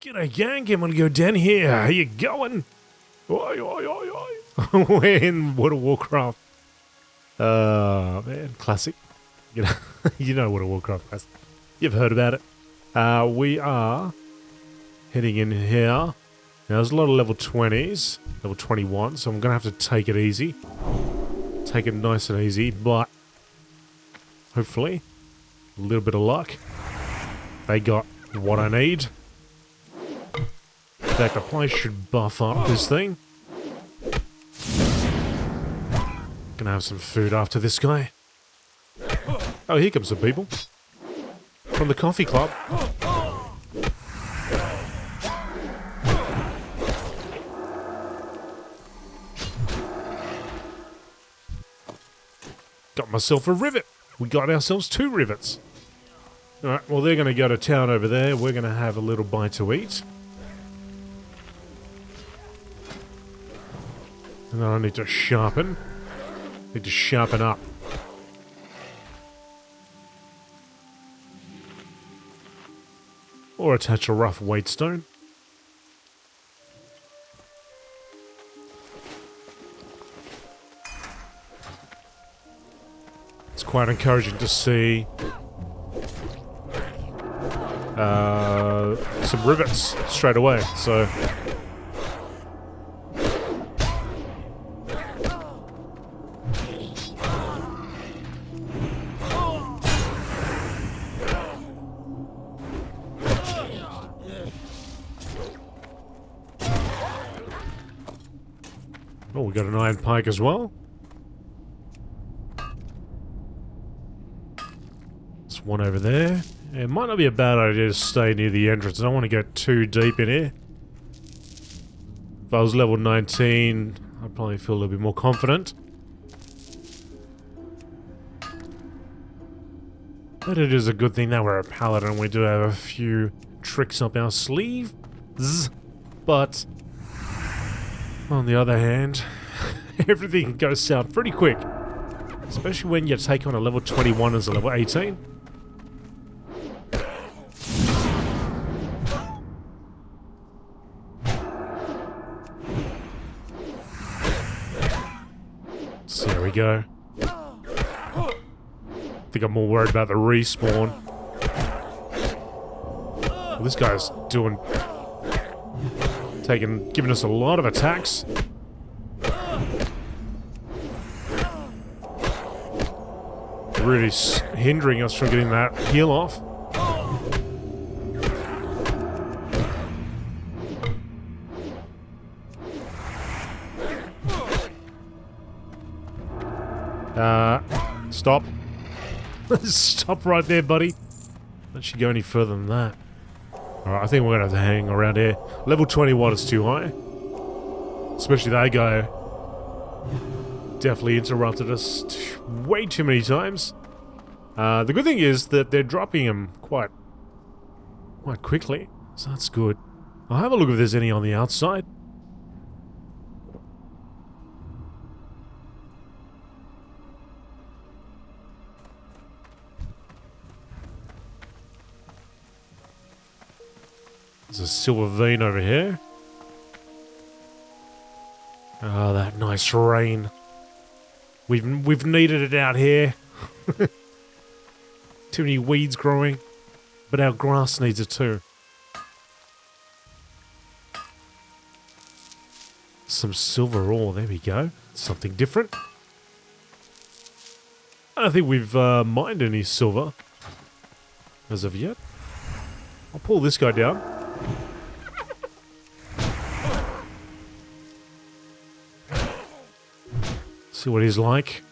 G'day gang, GameolioDan here. How you going? Oi, oi, oi, oi. We're in World of Warcraft. Man, classic. You know, you know World of Warcraft classic. You've heard about it. We are heading in here. Now, there's a lot of level 20s, level 21, so I'm going to have to take it easy. Take it nice and easy, but hopefully, a little bit of luck. They got what I need. In fact, I probably should buff up this thing. Gonna have some food after this guy. Oh, here comes some people. From the coffee club. Got myself a rivet. We got ourselves 2 rivets. Alright, well they're gonna go to town over there. We're gonna have a little bite to eat. And then I need to sharpen. Need to sharpen up. Or attach a rough weight stone. It's quite encouraging to see some rivets straight away, so... Oh, we got an iron pike as well. There's one over there. It might not be a bad idea to stay near the entrance. I don't want to go too deep in here. If I was level 19, I'd probably feel a little bit more confident. But it is a good thing that we're a paladin. We do have a few tricks up our sleeve. But on the other hand, everything goes south pretty quick. Especially when you take on a level 21 as a level 18. So there we go. I think I'm more worried about the respawn. Well, this guy's giving us a lot of attacks. Really hindering us from getting that heal off. Stop. Stop right there, buddy. Don't you go any further than that. Alright, I think we're going to have to hang around here. Level 21 is too high. Especially that guy. Definitely interrupted us way too many times. The good thing is that they're dropping him quite quickly. So that's good. I'll have a look if there's any on the outside. There's a silver vein over here. Oh, that nice rain. We've needed it out here. Too many weeds growing. But our grass needs it too. Some silver ore, there we go. Something different. I don't think we've mined any silver as of yet. I'll pull this guy down. See what he's like.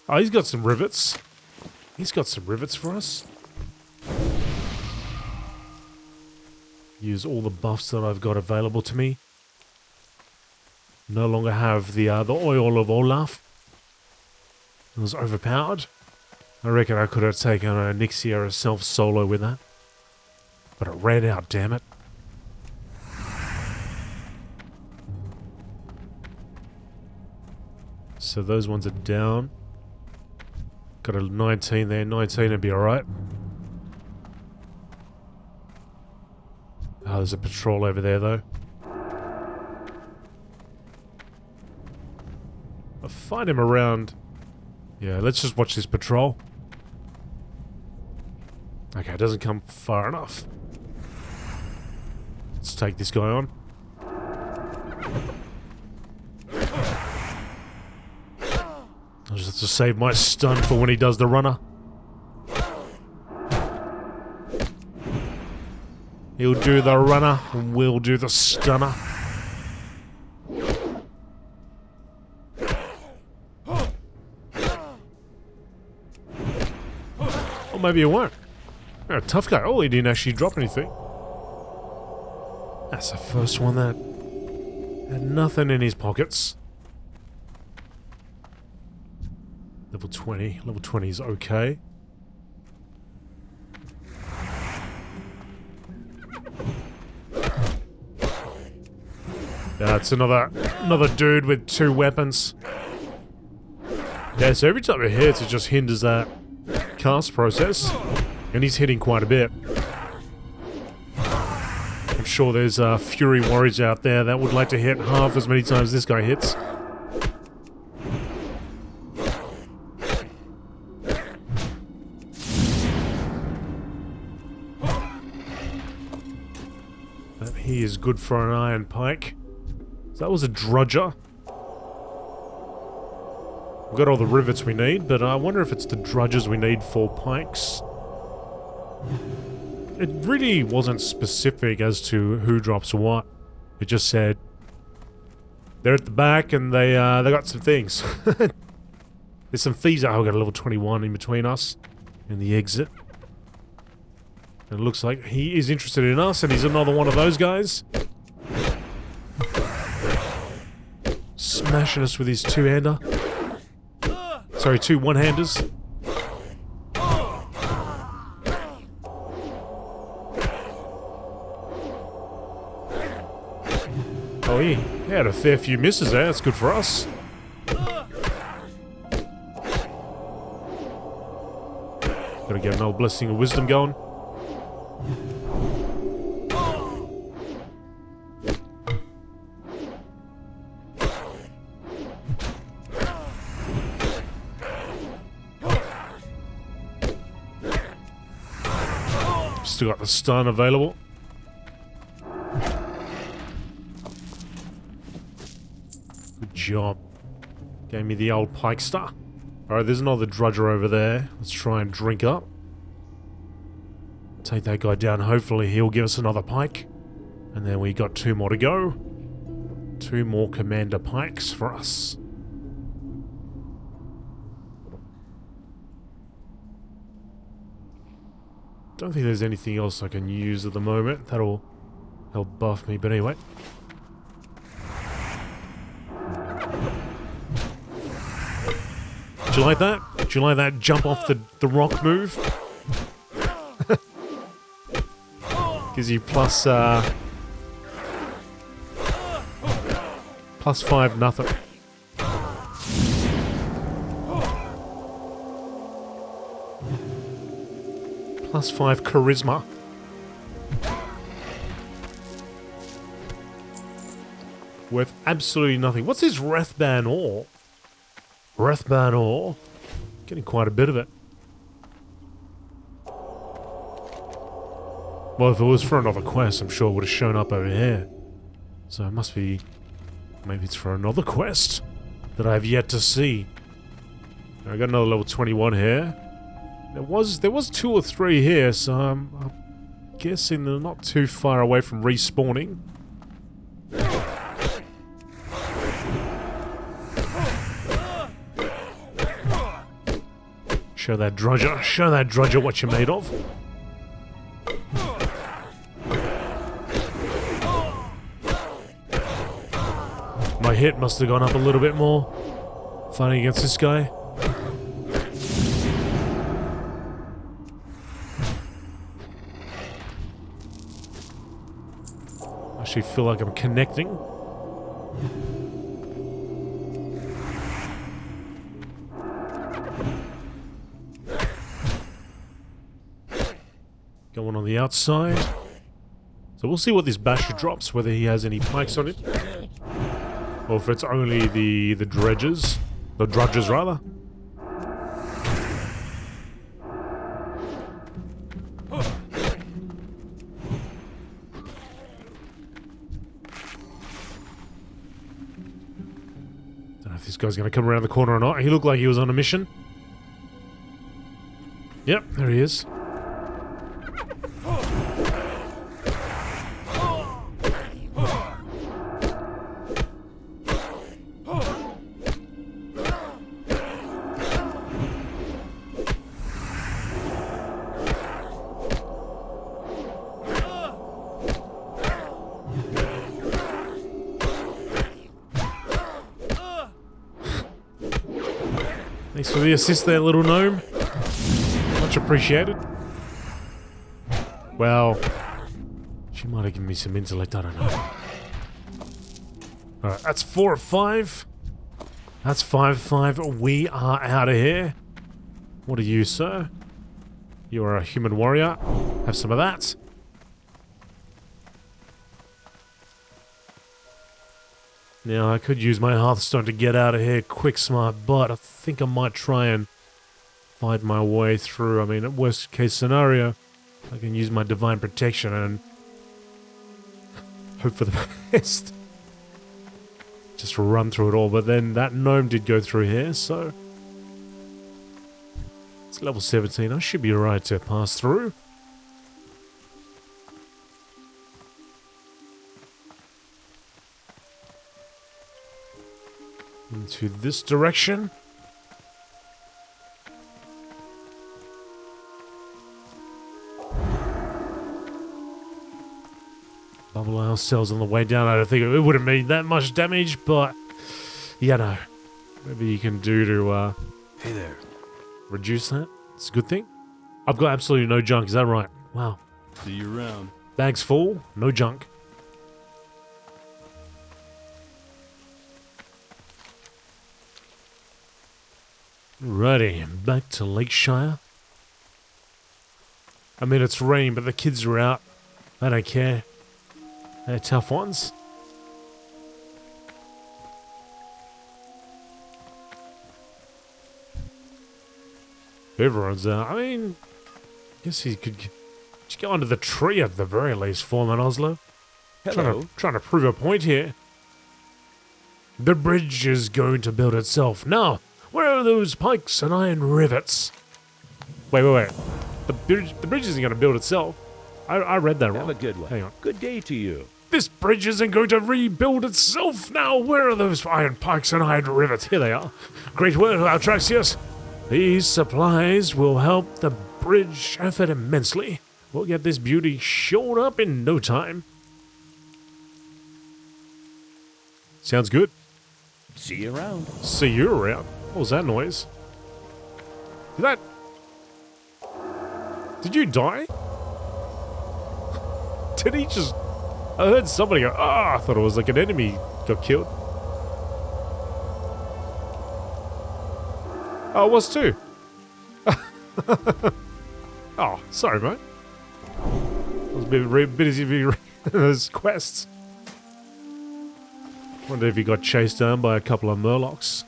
Oh, he's got some rivets. He's got some rivets for us. Use all the buffs that I've got available to me. No longer have the oil of Olaf. It was overpowered. I reckon I could have taken Onyxia herself solo with that. But it ran out, damn it. So those ones are down. Got a 19 there. 19 would be alright. Oh, there's a patrol over there, though. I'll find him around. Yeah, let's just watch this patrol. Okay, it doesn't come far enough. Let's take this guy on. I'll just have to save my stun for when he does the runner. He'll do the runner, and we'll do the stunner. Or maybe it won't. Oh, tough guy. Oh, he didn't actually drop anything. That's the first one that had nothing in his pockets. Level 20. Level 20 is okay. That's another dude with 2 weapons. Yeah, so every time it hits, it just hinders that cast process. And he's hitting quite a bit. I'm sure there's Fury Warriors out there that would like to hit half as many times this guy hits. But he is good for an iron pike. So that was a drudger. We've got all the rivets we need, but I wonder if it's the drudgers we need for pikes. It really wasn't specific as to who drops what. It just said they're at the back and they got some things. There's some thieves out. Oh, we got a level 21 in between us and the exit. And it looks like he is interested in us, and he's another one of those guys. Smashing us with his 2-hander. Sorry, 2 one-handers. Oh, he had a fair few misses there. That's good for us. Gotta get an old Blessing of Wisdom going. Still got the stun available. Good job. Gave me the old pike star. Alright, there's another drudger over there. Let's try and drink up. Take that guy down. Hopefully he'll give us another pike. And then we got 2 more to go. 2 more commander pikes for us. Don't think there's anything else I can use at the moment. That'll help buff me, but anyway. Did you like that? Did you like that jump off the rock move? Gives you plus 5 nothing. Plus 5 charisma. Worth absolutely nothing. What's this Rethban ore? Rethban ore? Getting quite a bit of it. Well, if it was for another quest, I'm sure it would have shown up over here. So it must be... maybe it's for another quest that I have yet to see. I got another level 21 here. There was 2 or 3 here, so I'm guessing they're not too far away from respawning. Show that drudger what you're made of. My hit must have gone up a little bit more fighting against this guy. I actually feel like I'm connecting. Going on the outside. So we'll see what this basher drops, whether he has any pikes on it. Or if it's only the dredges. The drudges, rather. Don't know if this guy's going to come around the corner or not. He looked like he was on a mission. Yep, there he is. Thanks for the assist there, little gnome. Much appreciated. Well, she might have given me some intellect, I don't know. Alright, that's 4 of 5. That's 5-5. We are out of here. What are you, sir? You are a human warrior. Have some of that. Now, I could use my Hearthstone to get out of here quick, smart, but I think I might try and fight my way through. I mean, at worst case scenario, I can use my Divine Protection and hope for the best. Just run through it all, but then that gnome did go through here, so it's level 17. I should be alright to pass through. Into this direction. Bubble ourselves on the way down. I don't think it would have made that much damage, but you know, maybe you can do to hey there, reduce that. It's a good thing. I've got absolutely no junk. Is that right? Wow. see you around. Bags full, no junk. Righty, back to Lakeshire. I mean, it's raining, but the kids are out. I don't care. They're tough ones. Everyone's out. I mean, I guess he could just go under the tree at the very least, Foreman Oslo. Hello. Trying to prove a point here. The bridge is going to build itself. Now, where are those pikes and iron rivets? Wait. The bridge isn't going to build itself. I read that wrong. Have a good one. Hang on. Good day to you. This bridge isn't going to rebuild itself now. Where are those iron pikes and iron rivets? Here they are. Great work, Altraxius. These supplies will help the bridge effort immensely. We'll get this beauty shown up in no time. Sounds good. See you around. See you around. What was that noise? Did you die? Did he just... I heard somebody go, I thought it was like an enemy got killed. Oh, it was too. Oh, sorry, mate. I was a bit busy reading those quests. Wonder if he got chased down by a couple of murlocs.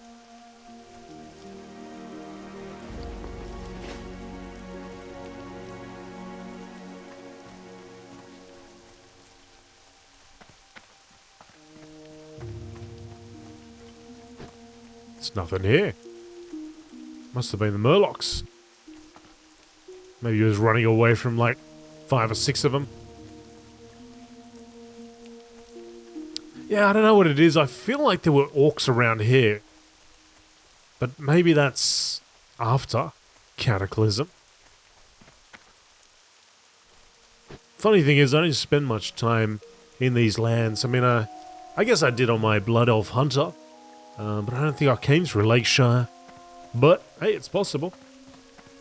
There's nothing here. Must have been the murlocs. Maybe he was running away from like 5 or 6 of them. Yeah, I don't know what it is. I feel like there were orcs around here. But maybe that's after Cataclysm. Funny thing is, I don't spend much time in these lands. I mean, I guess I did on my Blood Elf Hunter. But I don't think I came through Lakeshire. But, hey, it's possible.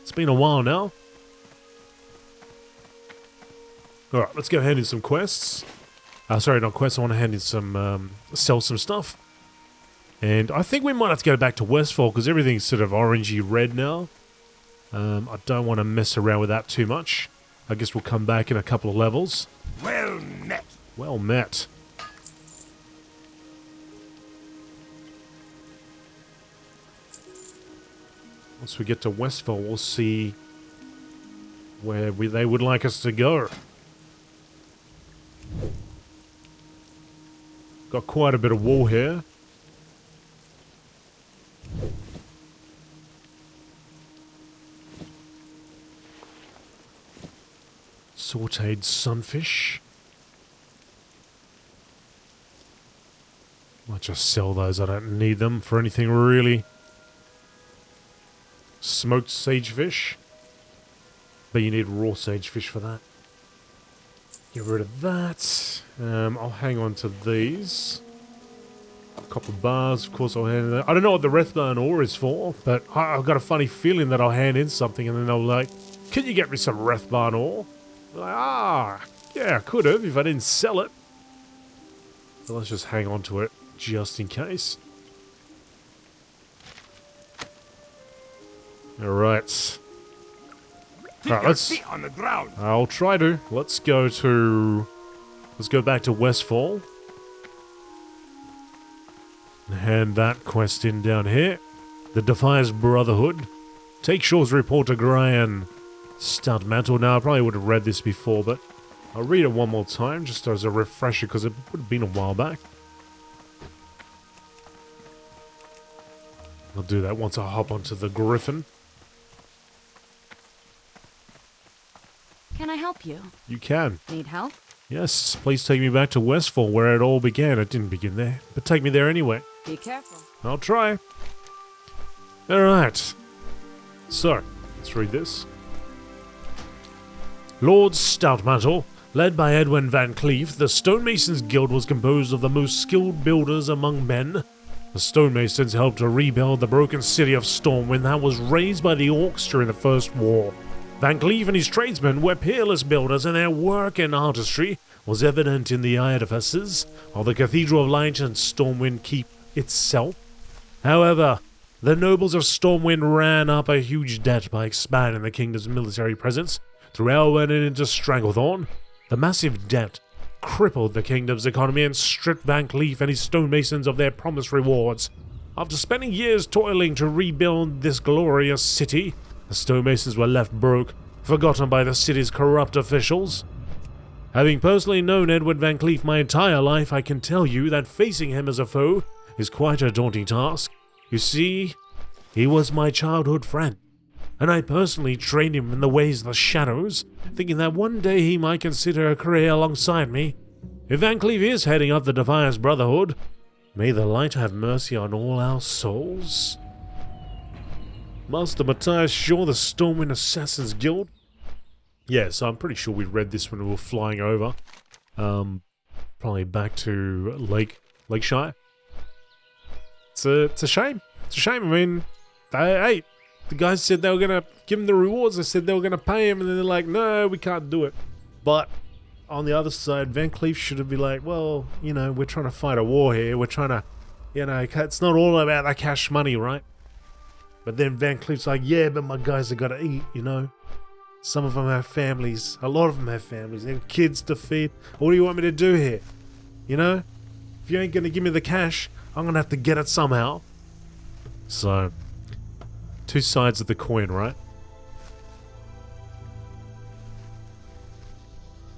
It's been a while now. Alright, let's go hand in some quests. Sorry, not quests. I want to hand in some, sell some stuff. And I think we might have to go back to Westfall because everything's sort of orangey red now. I don't want to mess around with that too much. I guess we'll come back in a couple of levels. Well met. Well met. Once we get to Westfall, we'll see where they would like us to go. Got quite a bit of wall here. Sauteed sunfish. Might just sell those, I don't need them for anything really. Smoked sagefish. But you need raw sagefish for that. Get rid of that. I'll hang on to these. Copper bars, of course I'll hand in that. I don't know what the Rethban ore is for, but I've got a funny feeling that I'll hand in something and then they'll like, can you get me some Rethban ore? Like, yeah, I could have if I didn't sell it. So let's just hang on to it just in case. Alright. Keep your feet on the ground. I'll try to. Let's go back to Westfall. And hand that quest in down here. The Defiance Brotherhood. Take Shaw's report to Grian. Stout Mantle. Now, I probably would have read this before, but I'll read it one more time just as a refresher because it would have been a while back. I'll do that once I hop onto the Griffin. Can I help you? You can. Need help? Yes, please take me back to Westfall where it all began. It didn't begin there, but take me there anyway. Be careful. I'll try. Alright. So, let's read this. Lord Stoutmantle, led by Edwin Van Cleef, the Stonemasons Guild was composed of the most skilled builders among men. The Stonemasons helped to rebuild the broken city of Stormwind that was razed by the Orcs during the First War. Van Cleef and his tradesmen were peerless builders, and their work and artistry was evident in the edifices of the Cathedral of Light and Stormwind Keep itself. However, the nobles of Stormwind ran up a huge debt by expanding the kingdom's military presence through Elwyn and into Stranglethorn. The massive debt crippled the kingdom's economy and stripped Van Cleef and his stonemasons of their promised rewards. After spending years toiling to rebuild this glorious city, the stonemasons were left broke, forgotten by the city's corrupt officials. Having personally known Edward Van Cleef my entire life, I can tell you that facing him as a foe is quite a daunting task. You see, he was my childhood friend, and I personally trained him in the ways of the shadows, thinking that one day he might consider a career alongside me. If Van Cleef is heading up the Defiance Brotherhood, may the light have mercy on all our souls. Master Matthias Shaw, the Stormwind Assassins Guild. Yeah, so I'm pretty sure we read this when we were flying over. Probably back to Lakeshire. It's a shame. It's a shame. I mean, hey, the guys said they were going to give him the rewards. They said they were going to pay him, and then they're like, no, we can't do it. But on the other side, Van Cleef should have been like, well, you know, we're trying to fight a war here. We're trying to, you know, it's not all about that cash money, right? But then Van Cleef's like, yeah, but my guys have got to eat, you know? Some of them have families. A lot of them have families. They have kids to feed. What do you want me to do here? You know? If you ain't going to give me the cash, I'm going to have to get it somehow. So, two sides of the coin, right?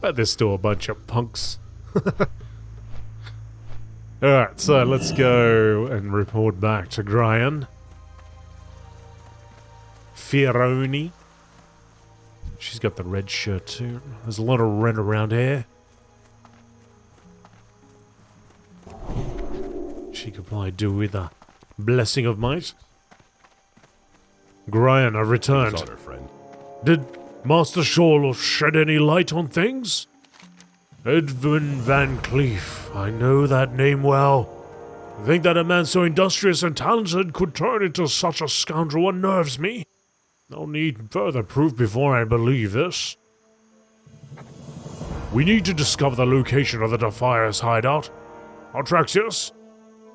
But there's still a bunch of punks. Alright, so let's go and report back to Grian. Fioroni. She's got the red shirt too. There's a lot of red around here. She could probably do with a blessing of might. Grian, I've returned. Honor, friend. Did Master Shaw shed any light on things? Edwin Van Cleef. I know that name well. I think that a man so industrious and talented could turn into such a scoundrel unnerves me. I'll need further proof before I believe this. We need to discover the location of the Defiance hideout. Atraxius,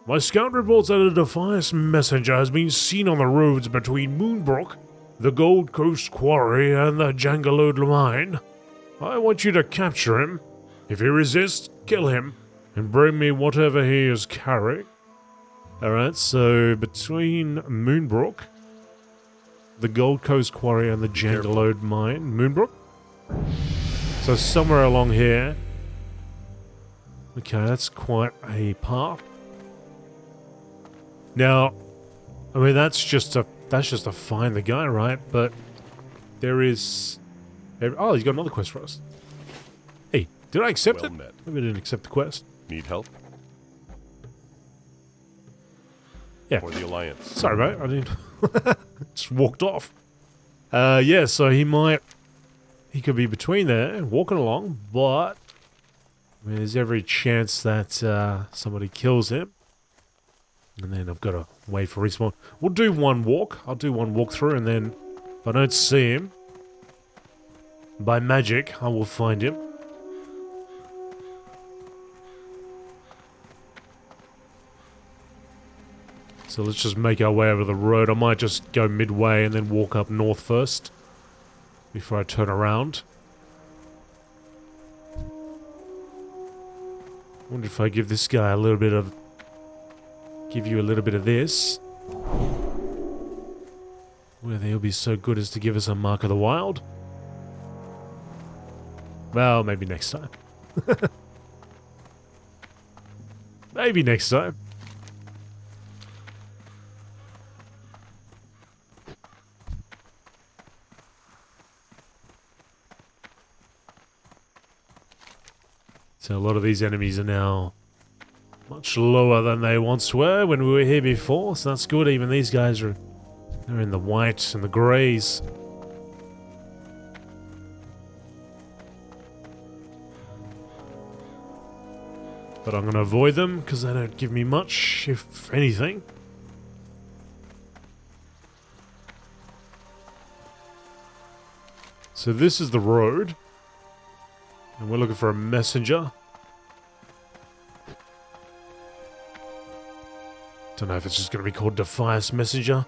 my scout reports that a Defiance messenger has been seen on the roads between Moonbrook, the Gold Coast Quarry, and the Jangalode mine. I want you to capture him. If he resists, kill him, and bring me whatever he is carrying. Alright, so between Moonbrook, the Gold Coast Quarry, and the Jangalode Mine. Moonbrook? So somewhere along here. Okay, that's quite a path. Now, I mean that's just to find the guy, right? But there is... Oh, he's got another quest for us. Hey, did I accept Well it? met. Maybe I didn't accept the quest. Need help? Yeah. For the Alliance. Sorry, mate. I didn't... just walked off. Yeah, so he could be between there, walking along, but... I mean, there's every chance that somebody kills him. And then I've got to wait for respawn. We'll do one walk. I'll do one walkthrough, and then if I don't see him, by magic, I will find him. So let's just make our way over the road. I might just go midway and then walk up north first before I turn around. Wonder if I give this guy a little bit of... Give you a little bit of this. Whether he'll be so good as to give us a Mark of the Wild. Well, maybe next time. Maybe next time. So a lot of these enemies are now much lower than they once were when we were here before, so that's good. Even these guys they're in the white and the greys. But I'm going to avoid them because they don't give me much, if anything. So this is the road. And we're looking for a messenger. Don't know if it's just going to be called Defias Messenger.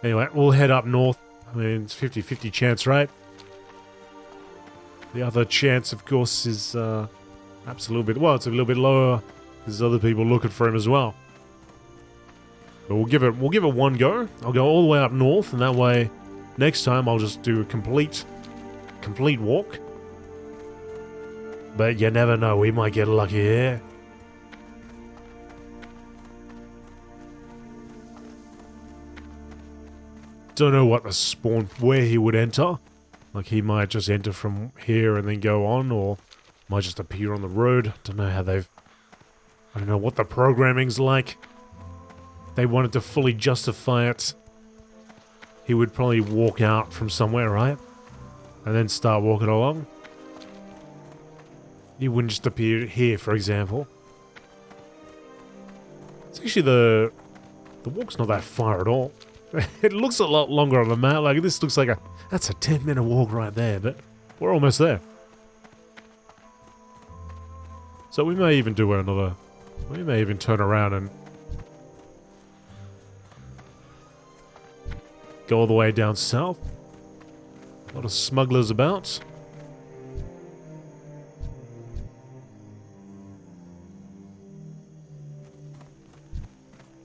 Anyway, we'll head up north. I mean, it's 50-50 chance, right? The other chance, of course, is perhaps a little bit... Well, it's a little bit lower. There's other people looking for him as well. But we'll give it one go. I'll go all the way up north, and that way, next time I'll just do a complete walk. But you never know, we might get lucky here. Don't know what the spawn, where he would enter. Like he might just enter from here and then go on, or might just appear on the road. Don't know how they've... I don't know what the programming's like. They wanted to fully justify it. He would probably walk out from somewhere, right? And then start walking along. He wouldn't just appear here, for example. It's actually the walk's not that far at all. It looks a lot longer on the map. Like this looks like that's a 10-minute walk right there, but we're almost there. So we may even do another... We may even turn around and go all the way down south. A lot of smugglers about.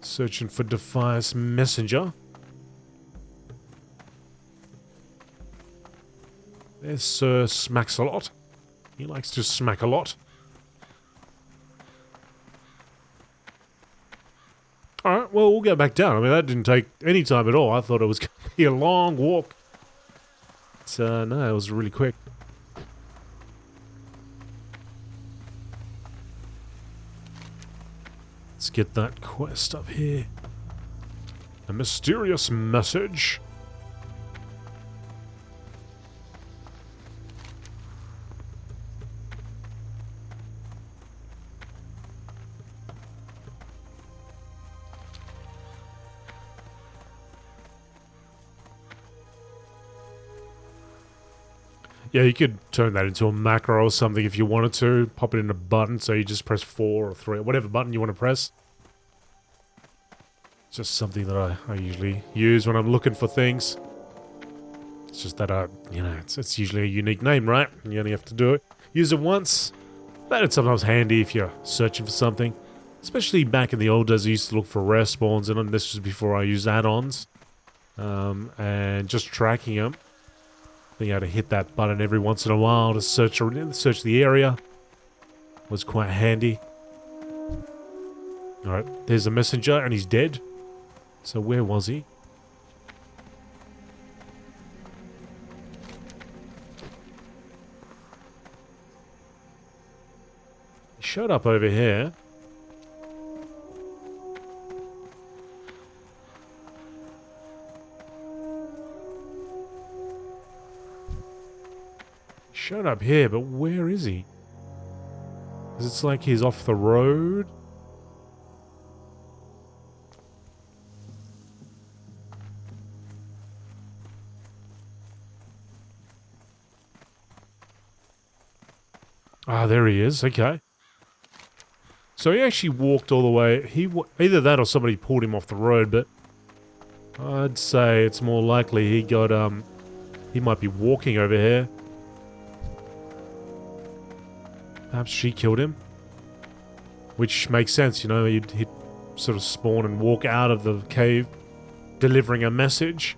Searching for Defias Messenger. There's Sir Smacks a lot. He likes to smack a lot. Alright, well, we'll go back down. I mean, that didn't take any time at all. I thought it was going to be a long walk. But, no, it was really quick. Let's get that quest up here. A mysterious message. Yeah, you could turn that into a macro or something if you wanted to. Pop it in a button, so you just press 4 or 3, whatever button you want to press. It's just something that I usually use when I'm looking for things. It's just that, you know, it's usually a unique name, right? You only have to do it. Use it once. But it's sometimes handy if you're searching for something. Especially back in the old days, I used to look for rare spawns, and this was before I used add-ons. And just tracking them. Being able to hit that button every once in a while to search the area was quite handy. Alright, there's a messenger, and he's dead. So where was he? He showed up over here. Showed up here, but where is he? 'Cause it's like he's off the road. Ah, there he is. Okay. So he actually walked all the way. Either that or somebody pulled him off the road, but I'd say it's more likely he got, he might be walking over here. Perhaps she killed him. Which makes sense, you know, he'd sort of spawn and walk out of the cave, delivering a message.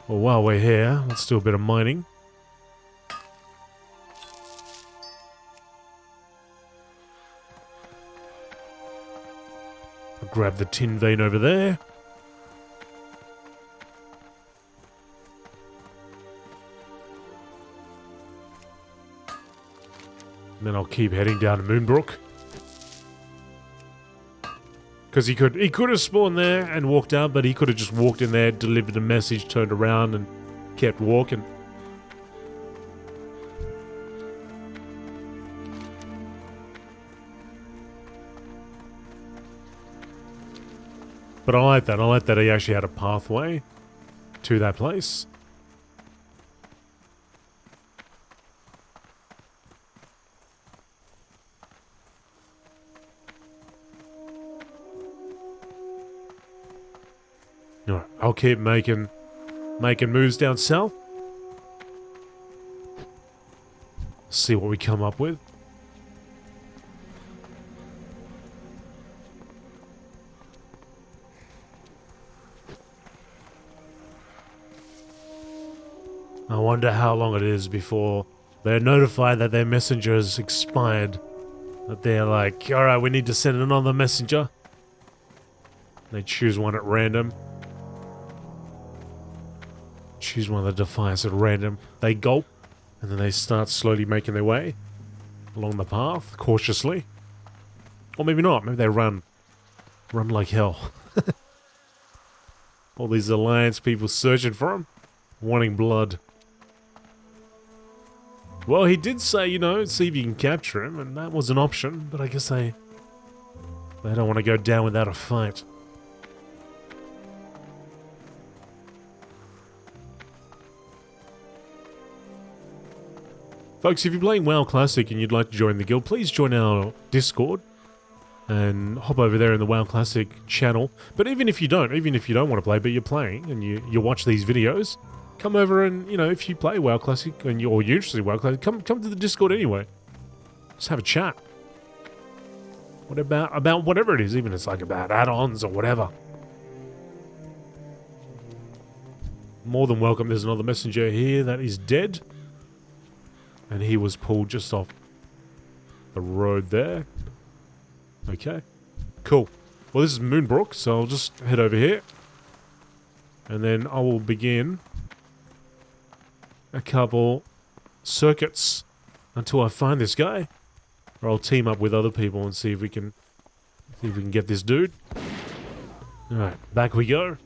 Well, while we're here, let's do a bit of mining. I'll grab the tin vein over there. And then I'll keep heading down to Moonbrook. Because he could have spawned there and walked out, but he could have just walked in there, delivered a message, turned around, and kept walking. But I like that. I like that he actually had a pathway to that place. Alright, I'll keep making moves down south. See what we come up with. I wonder how long it is before they're notified that their messenger has expired. That they're like, alright, we need to send another messenger. They choose one at random. Choose one of the defiance at random. They gulp, and then they start slowly making their way along the path, cautiously. Or maybe not. Maybe they run like hell. All these alliance people searching for him, wanting blood. Well, he did say, you know, see if you can capture him, and that was an option, but I guess they don't want to go down without a fight. Folks, if you're playing WoW Classic and you'd like to join the guild, please join our Discord and hop over there in the WoW Classic channel. But even if you don't want to play, but you're playing and you watch these videos, come over and, you know, if you play WoW Classic and you're interested in WoW Classic, come to the Discord anyway. Just have a chat. What about whatever it is, even if it's like about add-ons or whatever. More than welcome. There's another messenger here that is dead. And he was pulled just off the road there. Okay. Cool. Well, this is Moonbrook, so I'll just head over here. And then I will begin a couple circuits until I find this guy. Or I'll team up with other people and see if we can get this dude. Alright, back we go.